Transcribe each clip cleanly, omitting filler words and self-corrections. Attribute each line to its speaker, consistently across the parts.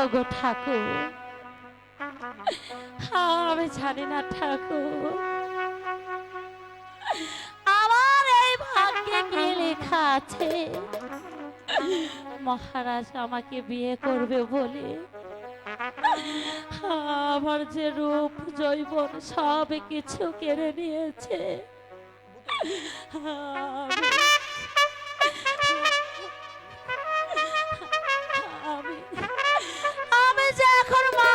Speaker 1: ওগো ঠাকুর, আমি জানি না ঠাকুর আমার এই ভাগ্যে কি লেখা আছে মহারাজ আমাকে বিয়ে করবে বলে। আমার যে রূপ যৌবন সব কিছু কেড়ে নিয়েছে। আমি আমি যে এখন মা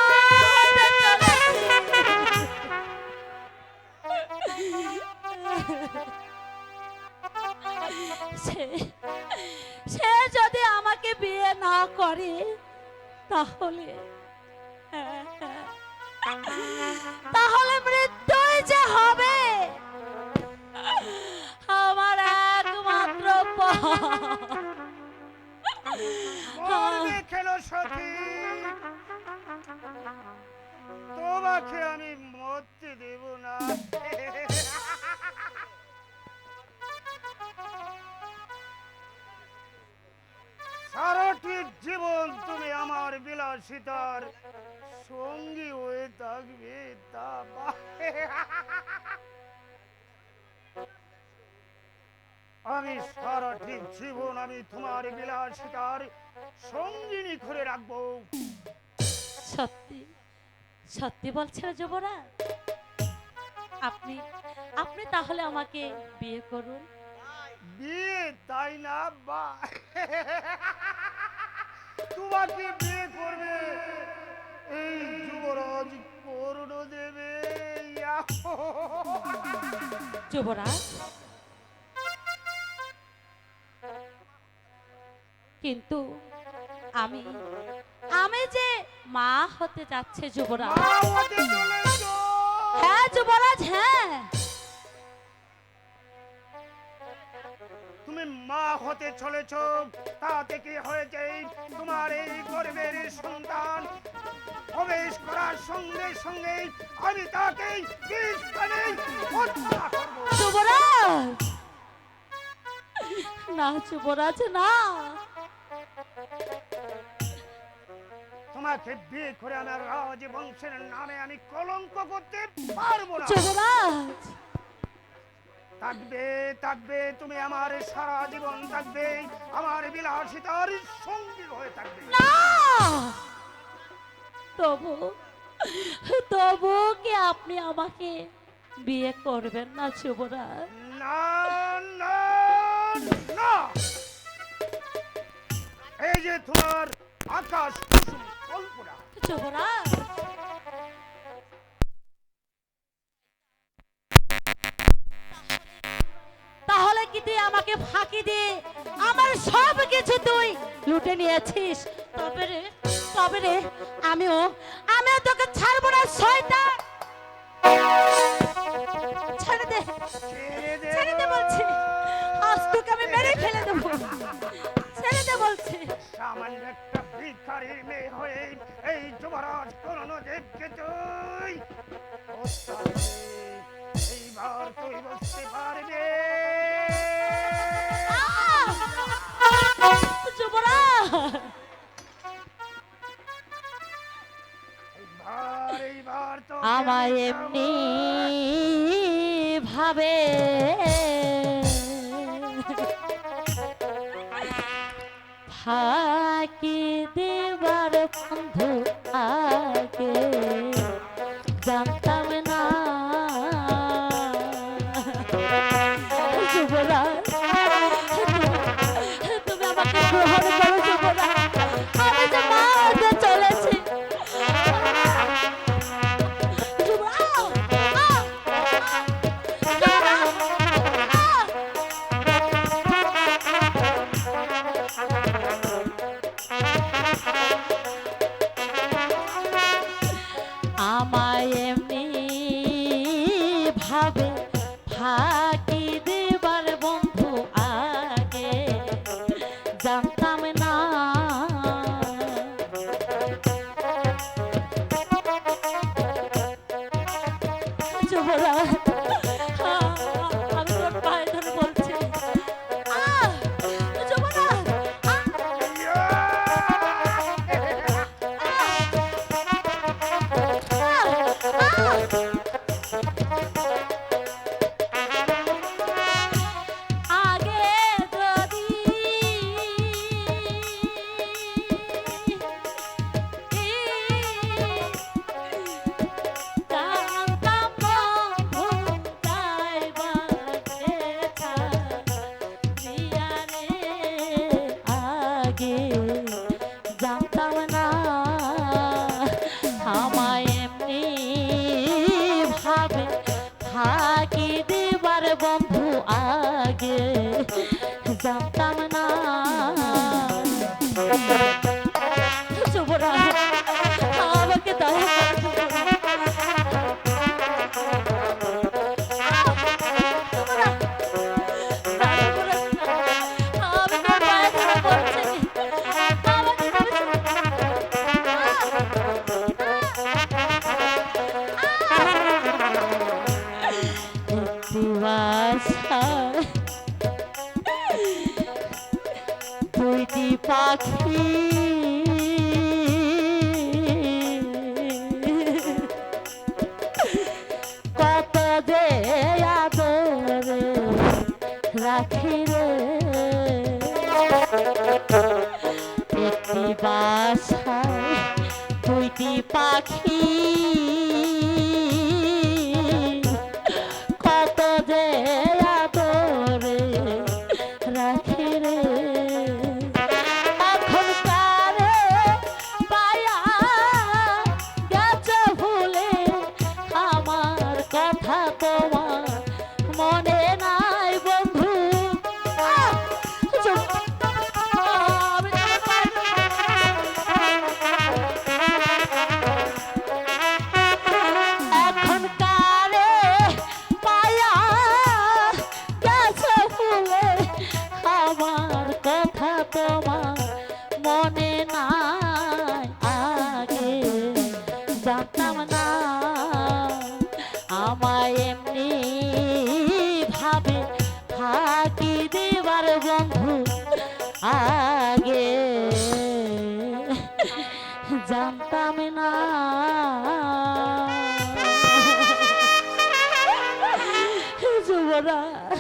Speaker 1: হতে চলেছি। সে যদি আমাকে বিয়ে না করে তাহলে তাহলে মৃত্যুই যে হবে আমার একমাত্র
Speaker 2: কেন সখী, তোমাকে আমি মরতে দেব না। সারাটি জীবন তুমি আমার বিলাসিতার সঙ্গী হয়ে থাকবে। তা আমি সারাটি জীবন আমি তোমার বিলাসিতার সঙ্গিনী করে রাখবো।
Speaker 1: সত্যি সত্যি বলছেন যুবরাজ? আপনি আপনি তাহলে আমাকে বিয়ে করুন।
Speaker 2: বিয়ে তাই না বা তোমাকে বিয়ে করবে এই যুবরাজ করুণ দেবে।
Speaker 1: যুবরাজ, কিন্তু আমি আমি যে মা হতে যাচ্ছে যুবরাজ।
Speaker 2: মা হতে চলেছো?
Speaker 1: হ্যাঁ যুবরাজ, হ্যাঁ।
Speaker 2: তুমি মা হতে চলেছ, তাতে কি হয়েছে? তোমার এই গর্ভের সন্তান প্রবেশ করার সঙ্গে সঙ্গে আমি তাকে হত্যা করব।
Speaker 1: যুবরাজ না, যুবরাজ না।
Speaker 2: তোমাকে বিয়ে করে আমার রাজবংশের নামে আমি কলঙ্ক করতে পারবো না।
Speaker 1: যুবরাজ
Speaker 2: থাকবে থাকবে তুমি আমার সারা জীবন থাকবে, আমার বিলাসিতার সঙ্গী হয়ে থাকবে।
Speaker 1: না, তবু তবু কি আপনি আমাকে বিয়ে করবেন না যুবরাজ?
Speaker 2: না না না, এই যে তোমার আকাশ কুসুম কল্পনা।
Speaker 1: যুবরাজ তাহলে কি তুই আমাকে ফাঁকি দিয়ে আমার সব কিছু তুই লুটে নিয়েছিস? তবে রে আমিও তোকে ছাড়বো না শয়তান। ছেড়ে দে, ছেড়ে দে বলছি। আজ তোকে আমি মেরে ফেলে দেবো। ছেড়ে দে বলছি।
Speaker 2: সামান্য একটা ভিখারির মেয়ে হয়ে এই যুবরাজ করণদেবকে তুই হত্যা করবি। এইবার তুই বুঝতে পারবি।
Speaker 1: যুবরাজ
Speaker 2: এইবার তো
Speaker 1: আমায় এমনি ভাবে ফাঁকি দেবার বন্ধু আগে জানতাম না। যুবরাজ তুমি আমাকে গ্রহণ করো যুবরাজ, আমি যে মা হতে চলেছি। আমায় এমনি ভাবে ফাঁকি দেবার বন্ধু আগে জানতাম না। যুবরাজ আমি তোর পায়ে ধরে বলছি, যুবরাজ ফাঁকি দিবার বন্ধু আগে জানতাম না। যুবরাজ আমাকে দয়া করে দুইটি পাখি কত যে আদরে রাখি রে, একটি বাসায় দুইটি পাখি কত যে আদরে রাখি রে। এখন কারে পায়া গেছে ভুলে আমার কথা তোমার মনে নাই বন্ধু। এখন কারে পায়া গেছে ভুলে আমার কথা তোমার মনে নাই, আগে জানতাম না আমায় এমনি ভাবে ফাঁকি দিবার বন্ধু আগে জানতাম না। যুবরাজ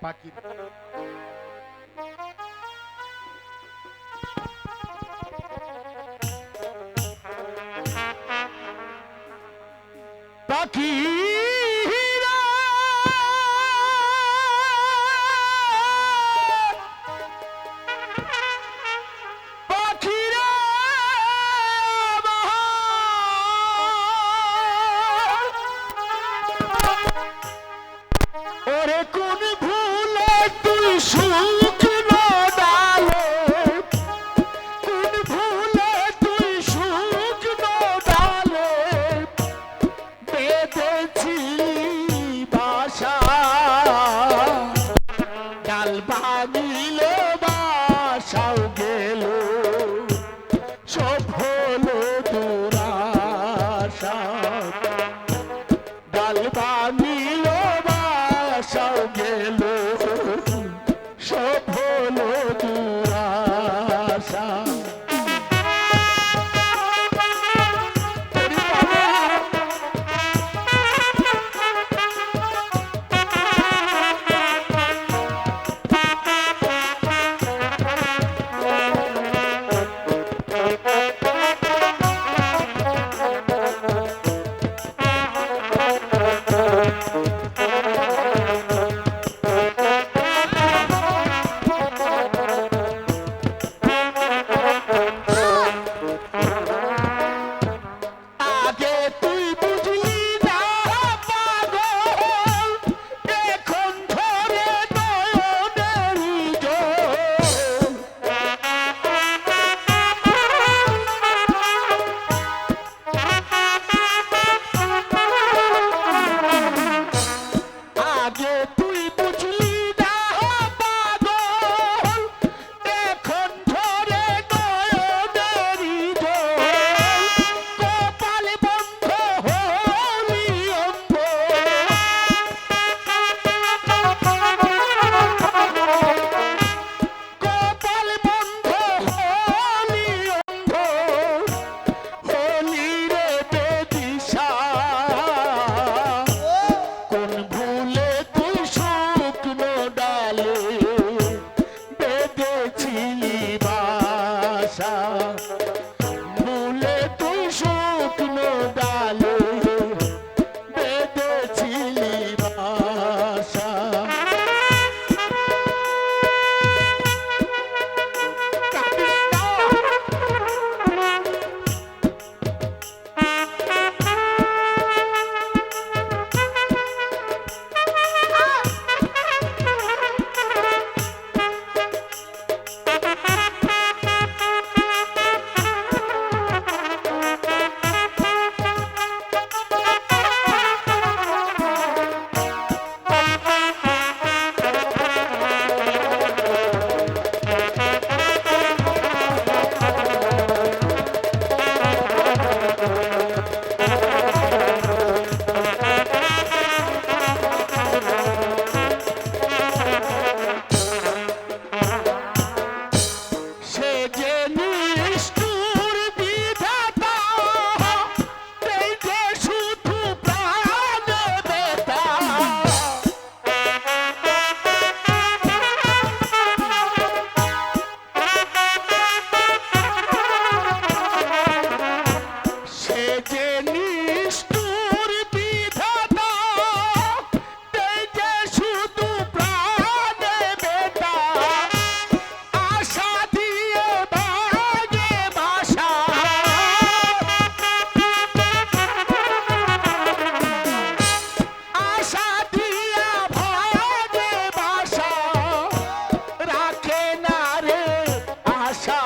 Speaker 3: পাখি পাখিরা পাখিরা ওরে কোন ভুলে তুই শুকনো ডালে, কোন ভুলে তুই শুকনো ডালে বেঁধেছিলি বাসা, ডাল ভাঙিল বাসাও গেল সব হলো দুরাশা, ডাল ভাঙিল বাসাও গেল সব হলো দুরাশা। যে নিষ্ঠুর বিধাতা, এই যে শুধু প্রাণে বেটা, আশা দিয়ে বাগে বাসা, আশা দিয়া ভাগে বাসা, রাখে না রে আশা।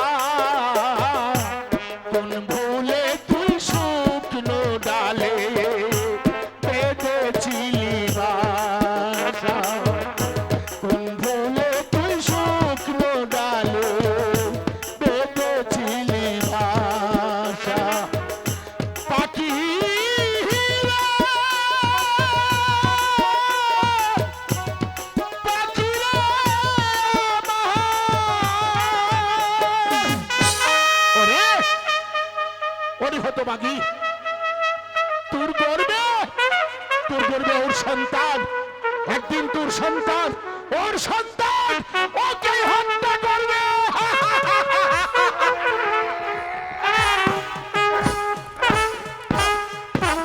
Speaker 3: কোন ভুলে তুই শুকনো ডালে বেঁধেছিলি বাসা, কোন ভুলে তুই শুকনো ডালে বেঁধেছিলি বাসা। পাখি ওরে ওরে হতো বাগি, তোর গর্বে ওর সন্তান, একদিন তোর সন্তান, ওর সন্তান ওকে হত্যা করবে।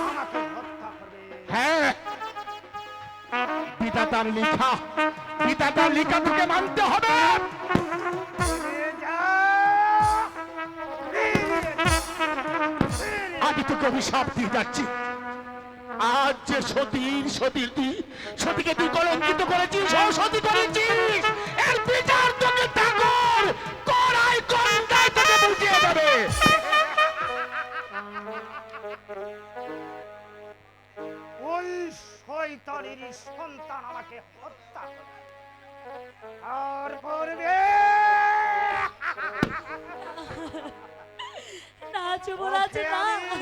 Speaker 2: আমাকে হত্যা করবে।
Speaker 3: হ্যাঁ, পিতাতার লেখা, পিতাতার লেখা তোকে মানতে হবে।
Speaker 2: ফিরে যা।
Speaker 3: আমি তোকে অভিশাপ দিয়ে যাচ্ছি। আজ যে সতীকে তুই কলঙ্কিত করেছিস, সতী করেছিস, এর বিচার তোকে ঠাকুর কড়াই কন্দায় তোকে বুঝিয়ে দেবে।
Speaker 2: ওই শয়তানের সন্তান আমাকে হত্যা করবে। আর করবে।
Speaker 1: না যুবরাজ
Speaker 2: ওকে
Speaker 1: না,
Speaker 2: আমি
Speaker 1: না।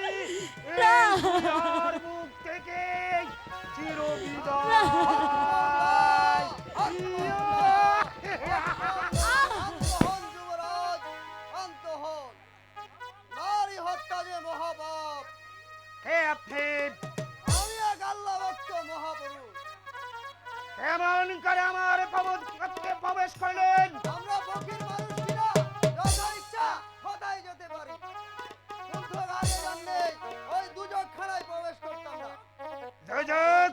Speaker 2: এই দুনিয়ার বুক থেকে চিরবিদায়।
Speaker 4: শান্ত হন যুবরাজ, শান্ত হন। নারী হত্যা যে মহাপাপ।
Speaker 2: কে আপনি?
Speaker 4: আমি এক আল্লাহভক্ত মহাপুরুষ।
Speaker 2: কেমন করে আমার পথে প্রবেশ করলেন?
Speaker 4: আমরা ফকির মানুষ কিনা যত ইচ্ছা কোথায় যেতে পারি, কিন্তু আগে জানলে ওই দুজকখানায় প্রবেশ করতাম না।
Speaker 2: দুজক?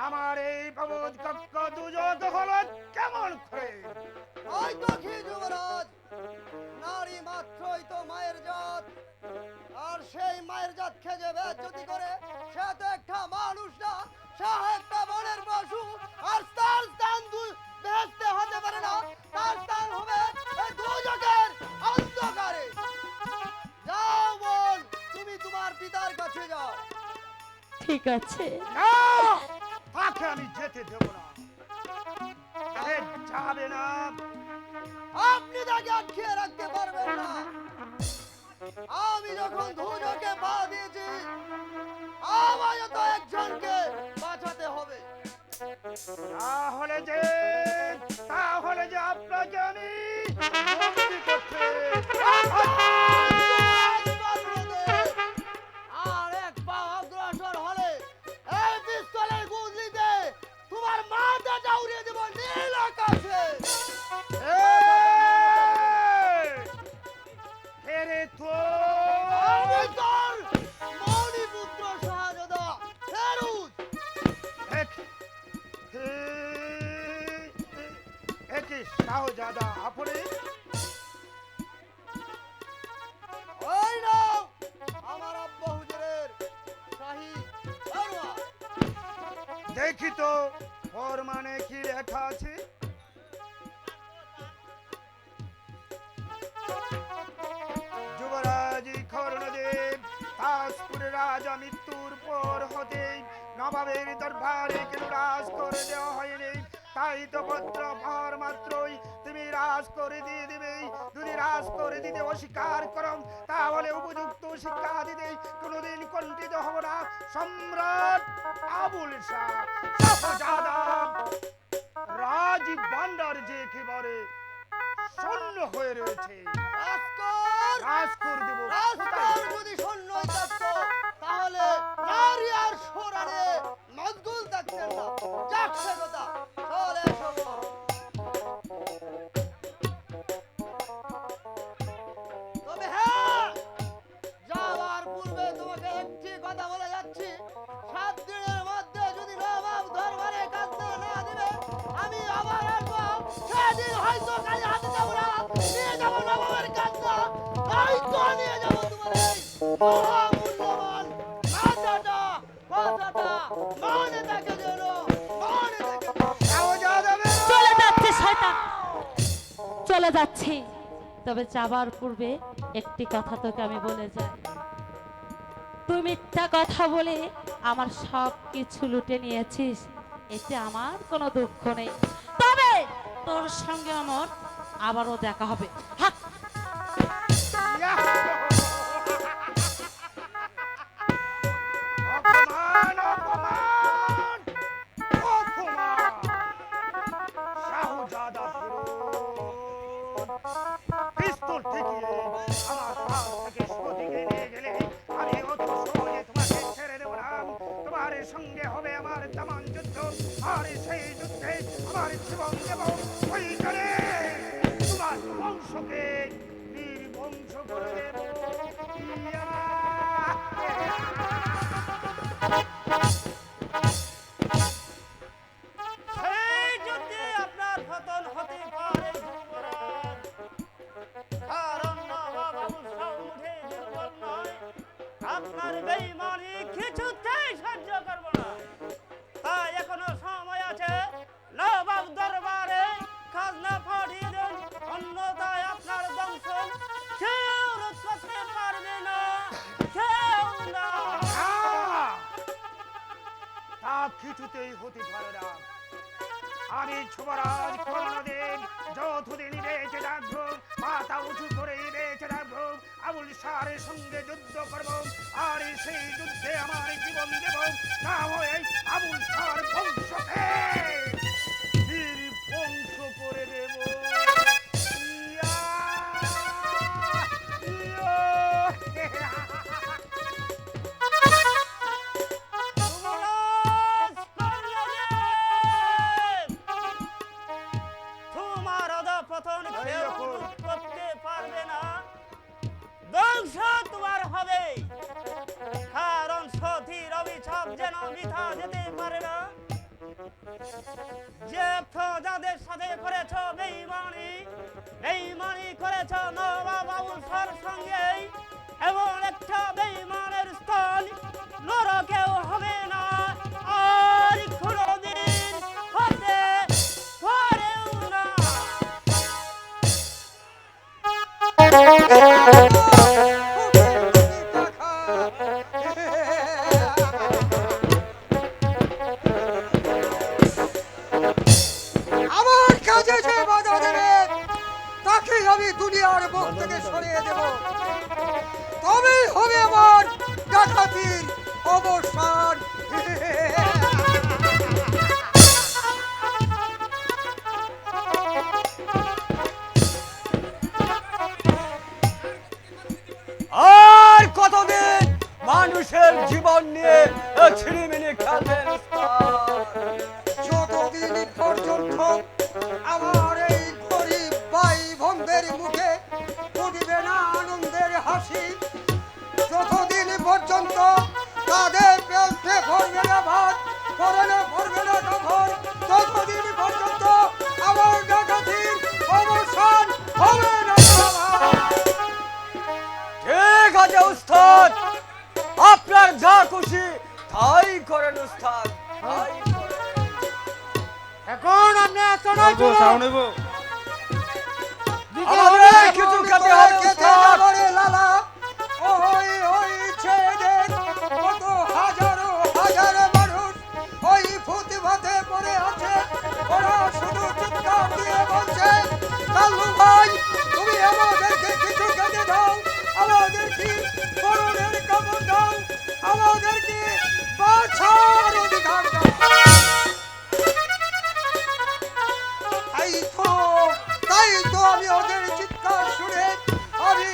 Speaker 2: আমার এই প্রবোধ কক্ষ দুজক হলো কেমন করে?
Speaker 4: ওই তো কি যুবরাজ, নারী মাত্রই তো মায়ের জাত, আর সেই মায়ের জাতকে যে বেজ্জতি করে সে তো একটা মানুষ না, সে একটা বনের পশু। আর তার স্থান বেহেশতে হতে পারে না, তার স্থান হবে এই দুজকের অন্ধকারে। যাও বোন, তুমি তোমার পিতার কাছে যাও।
Speaker 1: ঠিক আছে।
Speaker 2: না, তাকে আমি যেতে দেব না। সে যাবে না।
Speaker 4: আপনি তাকে আটকিয়ে রাখতে পারবেন না। আমি যখন দুজকে পা দিয়েছি, আমায় তো একজনকে বাঁচাতে হবে।
Speaker 2: তাহলে যে আপনাকে আমি বন্দি করতে
Speaker 4: আর এক পা অগ্রসর হলে এই পিস্তলের গুজলিতে তোমার মাথাটা উড়িয়ে দেব নীল আকাশে।
Speaker 2: হেরে তো
Speaker 4: আমি তোর মণিপুত্র শাহজাদা ফেরুজ।
Speaker 2: একই শাহজাদা আপনি?
Speaker 4: ওই নাও আমার আব্বা হুজুরের শাহী তরোয়ার।
Speaker 2: দেখি তো ওর মানে কি লেখা আছে। যুবরাজ কর্ণদেব তাজপুরের রাজা মৃত্যুর পর হতে নবাবের দরবারে কেন রাজ করে দেওয়া হয়নি, তাই তো পত্র পাওয়ার মাত্রই তুমি রাজ করে দিয়ে দেবে। যদি রাজ করে দিতে অস্বীকার করো, তাহলে উপযুক্ত শিক্ষা দিতে কোনোদিন কণ্ঠিত হব না। সম্রাট আবুল শাহ শাহজাদা রাজীব ভান্ডার যে একেবারে শূন্য হয়ে রয়েছে,
Speaker 4: রাজকর
Speaker 2: রাজ করে দেব।
Speaker 4: রাজকর যদি সৈন্যই থাকতো তাহলে নারী আর সোরারে মজগুল থাকতেন না। যাক সে কথা, চলে এসো। তবে হ্যাঁ, হয়তো কালে হাতে যাবো না, নিয়ে যাবো নবাবের কান্না, হয়তো নিয়ে যাবো তোমার এই মহামূল্যবান মাথাটা, কথাটা মনে থাকে যেন, মনে থাকে।
Speaker 2: যাও যাবে না।
Speaker 1: চলে যাচ্ছে শয়তান, চলে যাচ্ছি। তবে যাবার পূর্বে একটি কথা তোকে আমি বলে যাই। তুই মিথ্যা কথা বলে আমার সব কিছু লুটে নিয়েছিস, এতে আমার কোনো দুঃখ নেই। তবে তোর সঙ্গে আমার আবারও দেখা হবে। হাক!
Speaker 2: অপমান অপমান অপমান শাহজাদা পিস্তল ঠেকিয়ে আমার কাছ থেকে সদিকে নিয়ে গেলে আমি অত সহজে তোমাকে ছেড়ে দেব না। তোমার সঙ্গে হবে আমার তেমন যুদ্ধ, আর সেই যুদ্ধে আমার জীবন দেব ওইখানে তোমার বংশকে নির্বংশ করে দেব। ইয়া!
Speaker 4: সেই যুদ্ধে আপনার পতন হতে পারে যুবরাজ, কারণ নবাব আবুল শাহ উঠে দুর্বল নয়, আপনার বেঈমানি কিছুতেই সহ্য করব না। তাই এখনো সময় আছে, নবাব দরবারে খাজনা পাঠিয়ে দেন, অন্যথায় আপনার বংশ কেউ রোধ করতে পারবে না, কেউ না।
Speaker 2: তা কিছুতেই হতে পারে না। আমি যুবরাজ কর্ণদেব যতদিন বেঁচে থাকবো, মাথা উঁচু করে বেঁচে থাকবো, আবুল শাহের সঙ্গে যুদ্ধ করবো, আর সেই যুদ্ধে আমার জীবন দেব। না হয়ে আবুল শাহর বংশকে নির্বংশ করে দেব। ইয়া! ইয়া!
Speaker 4: যুবরাজ কর্ণদেব, তোমার অধঃপতন কেউ রোধ করতে পারবে না, ধ্বংস তোমার হবে। কারণ সতীর অভিশাপ যেন মিথ্যা যেতে পারে না। যে প্রজাদের সাথে করেছ বেঈমানি, বেঈমানি করেছ নবাব আবুল শাহর সঙ্গে, এমন একটা বেঈমানের স্থান নরকেও হবে না, আর কোনোদিন হতে পারেও না।
Speaker 5: আমার কাছে যে বাধা দেবে তাকে আমি দুনিয়ার মুখ থেকে সরিয়ে দেব, তবেই হবে আমার ডাকাতির অবসান।
Speaker 6: আর কতদিন মানুষের জীবন নিয়ে ছিনিমিনি খেলবেন উস্তাদ?
Speaker 5: যতদিন পর্যন্ত আমার এই গরিব ভাই বোনদের মুখে ফুটবে না আনন্দের হাসি, যতদিন পর্যন্ত তাদের পেটে ভরবে না ভাত, পরনে ভরবে না কাপড়, ততদিন পর্যন্ত আমার ডাকাতির অবসান হবে না বাবা।
Speaker 6: ঠিক আছে উস্তাদ, আপনার যা খুশি তাই করেন উস্তাদ, তাই করেন।
Speaker 5: এখন আমরা চড়াই
Speaker 6: আমাদের কিছু খেতে হবে উস্তাদ।
Speaker 5: লালা ওই ওই ছেলেদের কত হাজারো হাজারো মানুষ ওই ফুটপাতে পড়ে আছে, ওরা শুধু চিৎকার দিয়ে বলছে, কালু ভাই তুমি আমাদেরকে কিছু খেতে দাও, আমাদেরকে পরনের কাপড় দাও, আমাদেরকে বাঁচার অধিকার দাও। তাই তো আমি ওদের চিৎকার শুনে আমি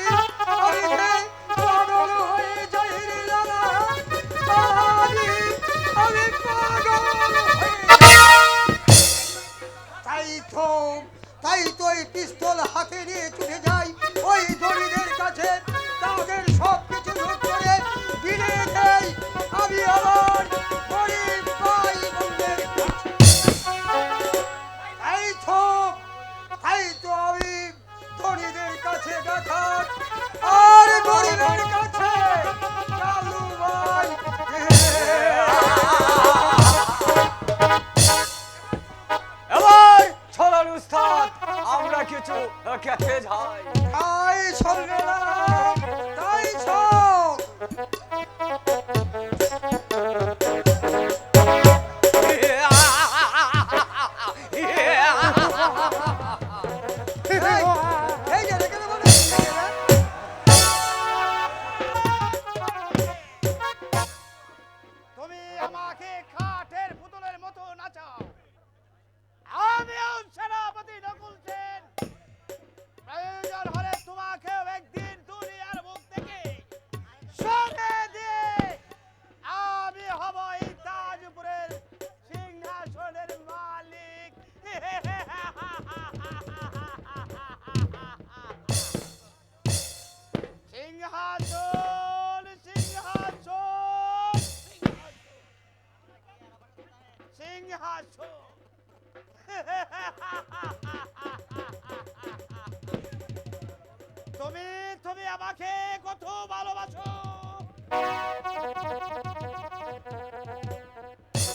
Speaker 3: তুমি আমাকে কত ভালোবাসো,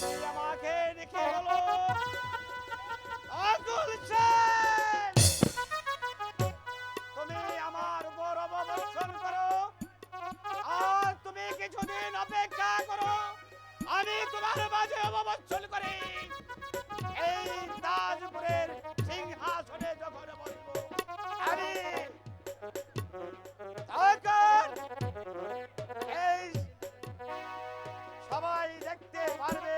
Speaker 3: তুমি আমাকে দেখে বলো আকুল সেন, তুমি আমার উপর অববর্ষণ করো, আর তুমি কিছুদিন অপেক্ষা করো, আমি তোমার মাঝে অববর্ষণ করি। এই তাজপুরের সিংহাসনে যখন বসবো আমি, তখন এই সবাই দেখতে পারবে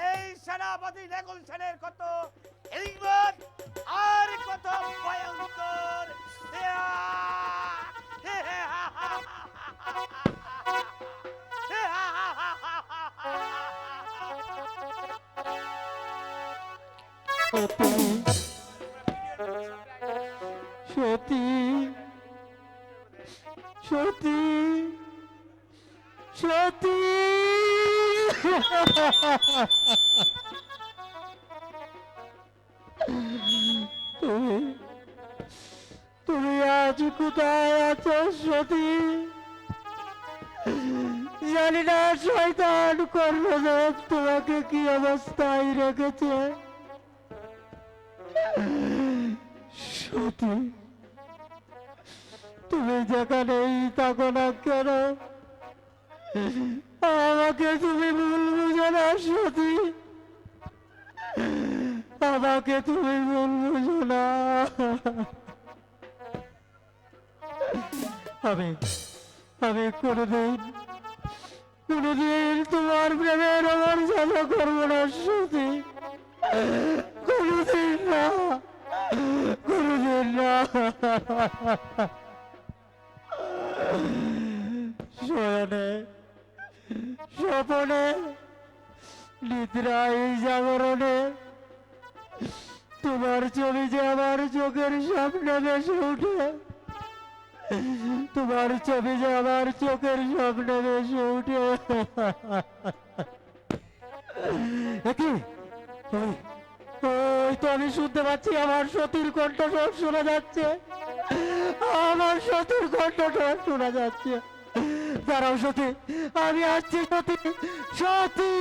Speaker 3: এই সেনাপতি নেগুল সেনের কত হিম্মত আর কত ভয়ঙ্কর।
Speaker 7: সতী সতী সতী তুমি তুমি আজ কোথায় আছো সতী? জানি না শয়তান কর্মদেব তোমাকে কি অবস্থায় রেখেছে। সতী তুমি যেখানেই থাকো না কেন, আমাকে তুমি ভুল বুঝো না সতী, আমাকে তুমি ভুল বুঝো না। আমি আমি কোনোদিন তোমার প্রেমের অমর্যাদা করবো না সতী, কোনোদিন না, কোনোদিন না। শয়নে স্বপনে নিদ্রায় জাগরণে তোমার ছবি যে আমার চোখের সামনে ভেসে উঠে, তোমার ছবি যে আমার চোখের সামনে ভেসে উঠে। কি ওই তো আমি শুনতে পাচ্ছি, আমার সতীর কণ্ঠস্বর শোনা যাচ্ছে, আমার সতীর কণ্ঠস্বর শোনা যাচ্ছে। দাঁড়াও সতী, আমি আসছি সতী, সতী।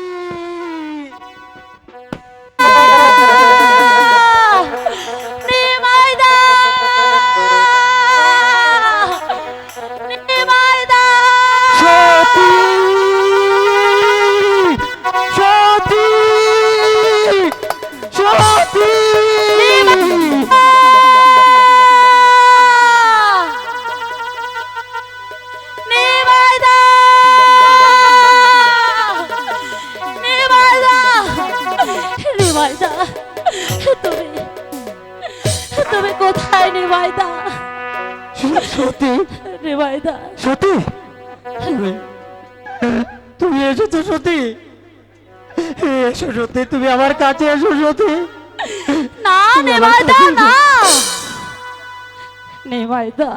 Speaker 1: তুমি কোথায় নিমাইদা?
Speaker 7: সতী
Speaker 1: নিমাইদা
Speaker 7: সতী তুমি এসেছো সতী, এসো সতী, তুমি আমার কাছে এসো সতী।
Speaker 1: না নিমাইদা না, নিমাইদা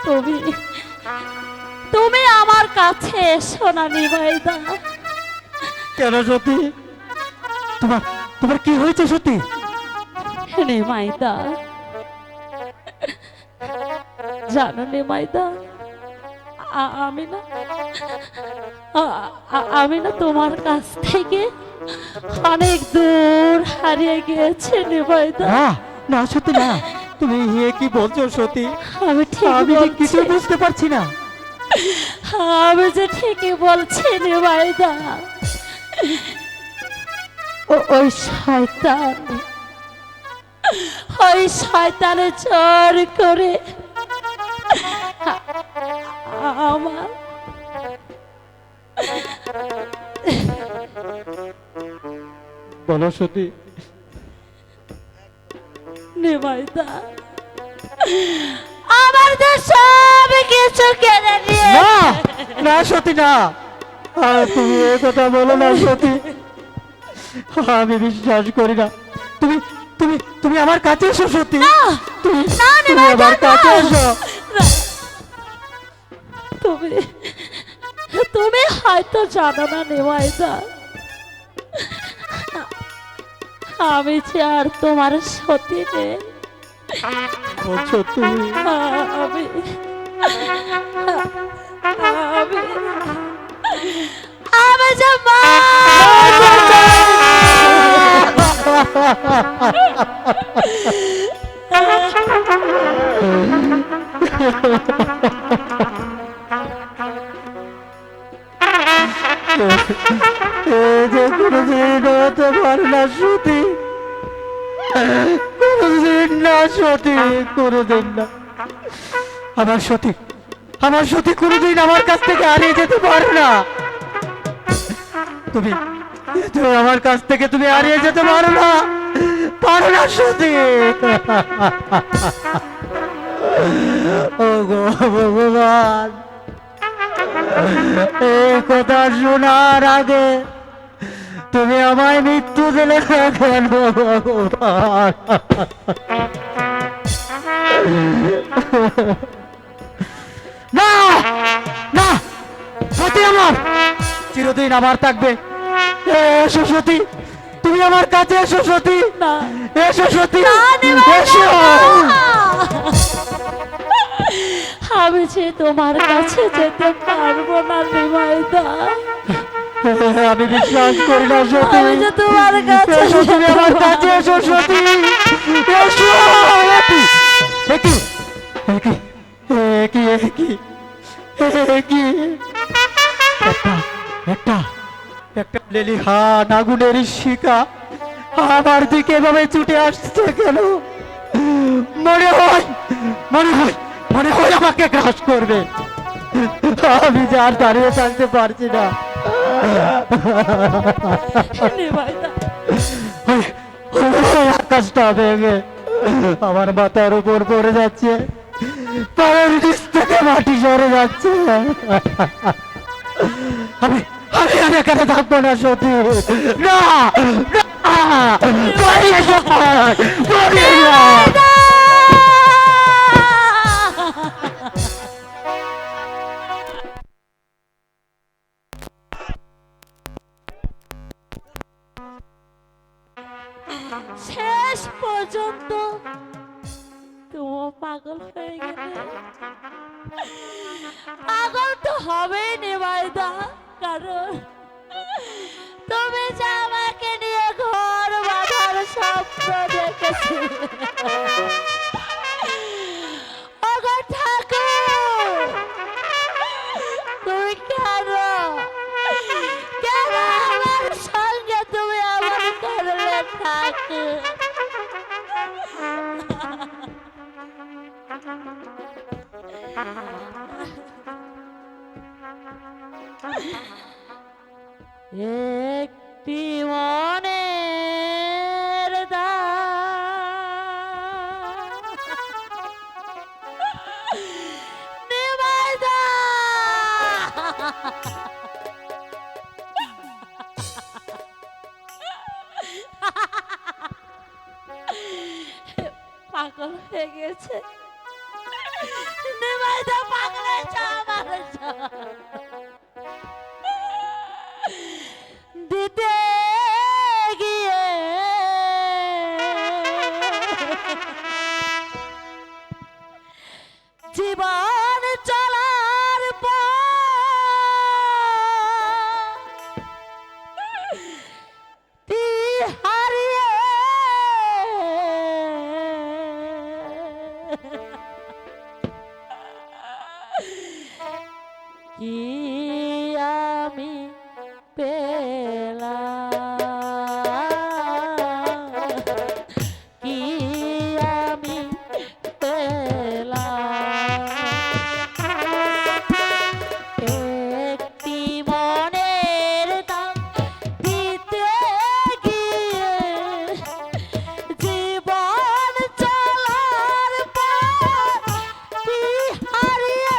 Speaker 1: তুমি তুমি আমার কাছে এসো না নিমাইদা।
Speaker 7: কেন সতী, তোমার তোমার কি হয়েছে সতী?
Speaker 1: নিমাইদা জানো নিমাইদা, আমি না তোমার কাছ থেকে অনেক দূর হারিয়ে গিয়েছি নিমাইদা।
Speaker 7: না না সতী না, তুমি কি বলছো সতী?
Speaker 1: আমি
Speaker 7: আমি
Speaker 1: ঠিক
Speaker 7: কিছু বুঝতে পারছি না।
Speaker 1: আমি যে ঠিকই বলছি নিমাইদা, ওই শয়তানের জোর করে আমার
Speaker 7: বলো সতী।
Speaker 1: নিমাইদা আমার তো সব কিছু কেড়ে নিয়ে।
Speaker 7: না না সতী না, তুমি এ কথা বলো না সতী, আমি বিশ্বাস করি না। তুমি তুমি তুমি আমার কাছে এসো সতী, তুমি তুমি আমার কাছে এসো।
Speaker 1: তুমি তুমি হয়তো জানো না নিমাইদা, আমি যে আর তোমার সতী নেই।
Speaker 7: বলছো তুমি?
Speaker 1: আমি আমি আমি যে মা
Speaker 7: এ যে কোনোদিন হতে পারে না সতী, কোনোদিন না সতী, কোনোদিন না। আমার সতী, আমার সতী কোনোদিন আমার কাছ থেকে হারিয়ে যেতে পারে না। তুমি তুমি আমার কাছ থেকে তুমি হারিয়ে যেতে পারো না, পারো না সতী। ও গো ভগবান, এই কথা শোনার আগে তুমি আমায় মৃত্যু দিলে না কেন ভগবান? না না, সতী আমার চিরদিন আমার থাকবে। এসো সতী, তুমি আমার কাছে এসো সতী,
Speaker 1: না
Speaker 7: এসো সতী,
Speaker 1: না, নিমাই
Speaker 7: এসো।
Speaker 1: না। আমি যে তোমার কাছে যেতে পারবো না নিমাইদা,
Speaker 7: আমি বিশ্বাস করি না সতী।
Speaker 1: আমি যে তোমার কাছে
Speaker 7: এসো, তুমি আমার কাছে এসো সতী, এসো। একই একই একই একই একই একটা একটা একটা লেলিহা আগুনের শিখা আমার দিকে এভাবে ছুটে আসছে কেন? মনে হয় মনে হয় মনে হয় আমাকে গ্রাস করবে। আমি যে আর দাঁড়িয়ে থাকতে পারছি না।
Speaker 1: নিমাইদা,
Speaker 7: ওই আকাশটা ভেঙে আমার মাথার উপর পড়ে যাচ্ছে, পায়ের নিচ থেকে মাটি সরে যাচ্ছে। আমি আমি আর এখানে থাকবো না সতী, না না, পালিয়ে যাও, পালিয়ে যাও।
Speaker 1: শেষ পর্যন্ত তুমি পাগল হয়ে গেলে। পাগল তো হবেই নিমাইদা, কারণ তুমি যে আমাকে নিয়ে ঘর বাঁধার স্বপ্ন দেখেছি। ওগো ঠাকুর, তুমি কেন কেন আমার সঙ্গে তুমি আমার করলে ঠাকুর? একটি মনের নিমাইদা, পাগল হয়ে গেছে নিমাইদা, পাগল হয়েছে আমার দিতে গিয়ে জীবন চলার পর হারিয়ে কি আমি পেলাম, কি আমি পেলাম, একটি মনের দাম দিতে গিয়ে জীবন চলার পর কি হারিয়ে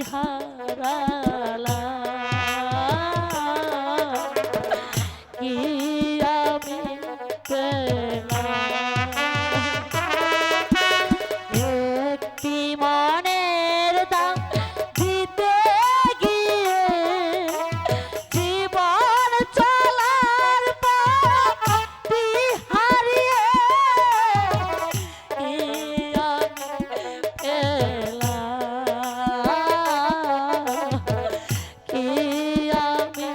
Speaker 1: হারালা কি আমি পেলাম একটি মনের দাম দিতে গিয়ে জীবন চলার পথে হারিয়ে কি আমি পেলাম কি আমি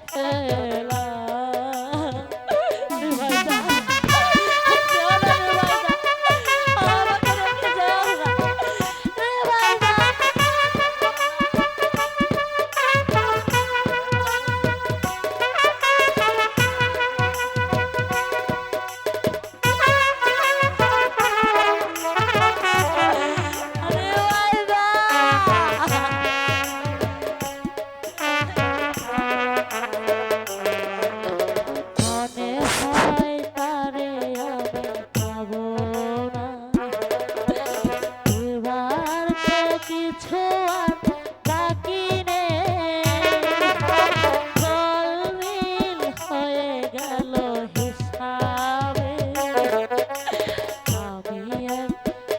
Speaker 1: পেলাম রুবাইদা কেউ না রুবাইদা আমাকে রেখে যাও না রুবাইদা মনে হয় তারে আমি পাবো না এবার তো কিছু আর বাকি নেই গোলমিল হয়ে গেল হিসাবে আমি এক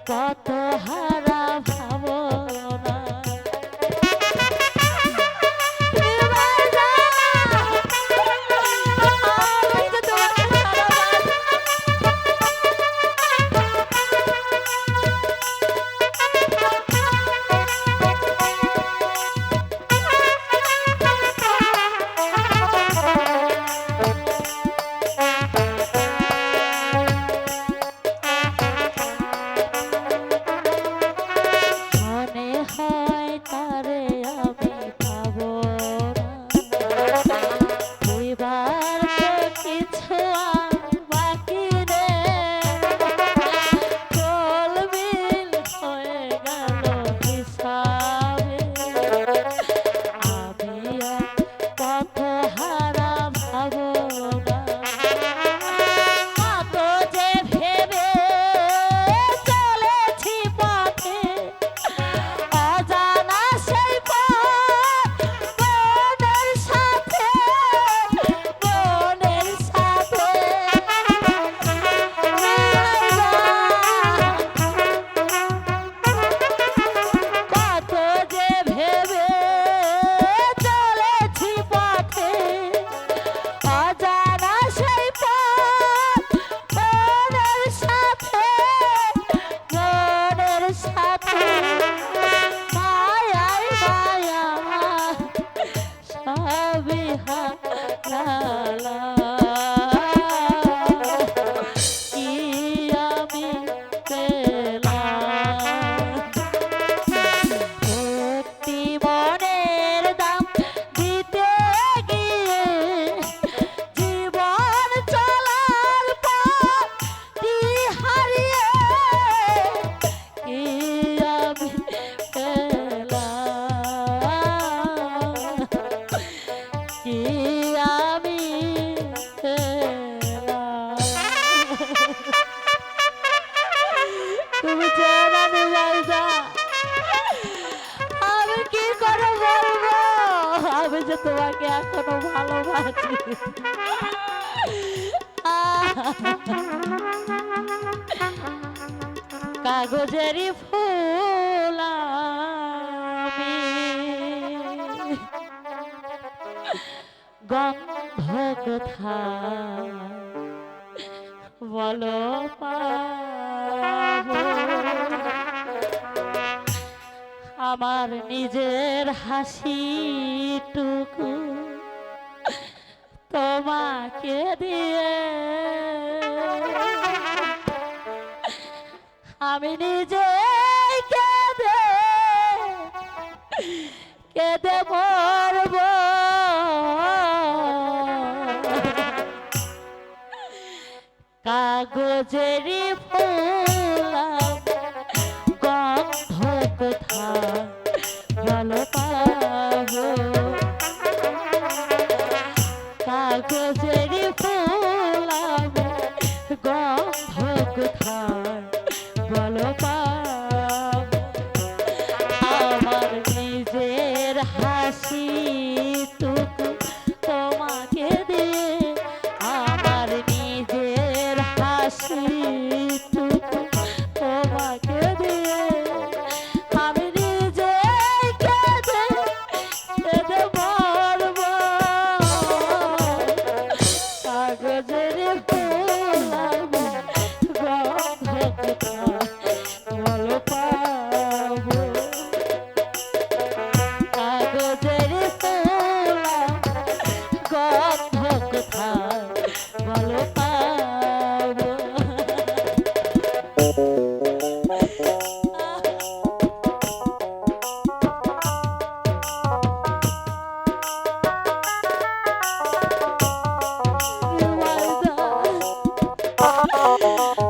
Speaker 1: কত হারা ভাবনা মনে হয় তারে আমি পাবো না এবার তো কিছু আর বাকি নেই গোলমিল হয়ে গেল হিসাবে আমি আর কত হারা ভাবনা কত যে ভেবে চলেছি পথে অজানা সেই পথ মনের সাথে কত যে ভেবে চলেছি পথে অজানা সেই পথ মনের সাথে মায়ায় মায়া সবই হারালা কি আমি পেলাম একটি মনের দাম দিতে গিয়ে জীবন চলার পথে হারিয়ে কি আমি পেলাম কি আমি পেলাম তুমি চেনা রুবাইদা আমি কি করে বলবো আমি যে তোমাকে এখনো ভালোবাসি কাগজেরই ফুল আমি গন্ধ কোথায় বলো পাবো আমার নিজের হাসিটুকু তোমাকে দিয়ে আমি নিজে কেঁদে কেঁদে মরব কাগজেরই ফুল গন্ধ কোথায় ভালো পাবো কাগজেরই ফুল গন্ধ কোথায় ভালো পাবো আমার নিজ আছে